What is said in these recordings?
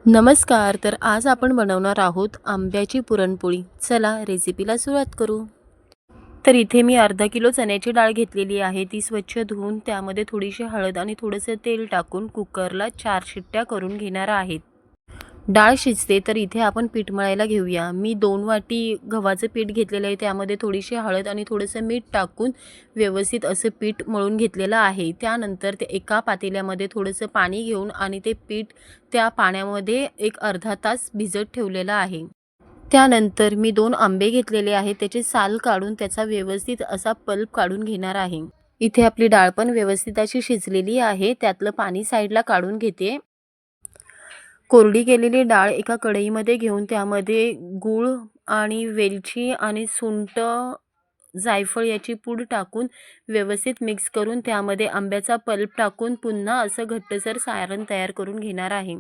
नमस्कार. तर आज आपण बनवणार आहोत आंब्याची पुरणपोळी. चला रेसिपीला सुरुवात करू. तर इथे मी अर्धा किलो चण्याची डाळ घेतलेली आहे. ती स्वच्छ धुवून त्यामध्ये थोडीशी हळद आणि थोडंसं तेल टाकून कुकरला 4 शिट्ट्या करून घेणार आहेत. डाळ शिजते तर इथे आपण पीठ मळायला घेऊया. मी 2 वाटी गव्हाचं पीठ घेतलेलं आहे. त्यामध्ये थोडीशी हळद आणि थोडंसं मीठ टाकून व्यवस्थित असं पीठ मळून घेतलेलं आहे. त्यानंतर ते एका पातेल्यामध्ये थोडंसं पाणी घेऊन आणि ते पीठ त्या पाण्यामध्ये एक अर्धा तास भिजत ठेवलेलं आहे. त्यानंतर मी 2 आंबे घेतलेले आहेत. त्याची साल काढून त्याचा व्यवस्थित असा पल्प काढून घेणार आहे. इथे आपली डाळ पण व्यवस्थित अशी शिजलेली आहे. त्यातलं पाणी साईडला काढून घेते. कोरडी केलेली डाळ एका कढईमध्ये घेऊन त्यामध्ये गूळ आणि वेलची आणि सुंठ, जायफळ याची पूड टाकून व्यवस्थित मिक्स करून त्यामध्ये आंब्याचा पल्प टाकून पुन्हा असं घट्टसर सारण तयार करून घेणार आहे.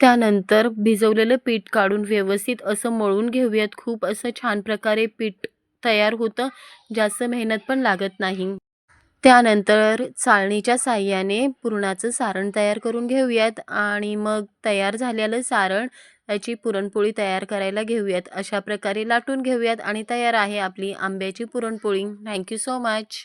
त्यानंतर भिजवलेलं पीठ काढून व्यवस्थित असं मळून घेऊयात. खूप असं छान प्रकारे पीठ तयार होतं. जास्त मेहनत पण लागत नाही. त्यानंतर चाळणीच्या साहाय्याने पुरणाचं सारण तयार करून घेऊयात आणि मग तयार झालेलं सारण याची पुरणपोळी तयार करायला घेऊयात. अशा प्रकारे लाटून घेऊयात आणि तयार आहे आपली आंब्याची puran poli. Thank you so much.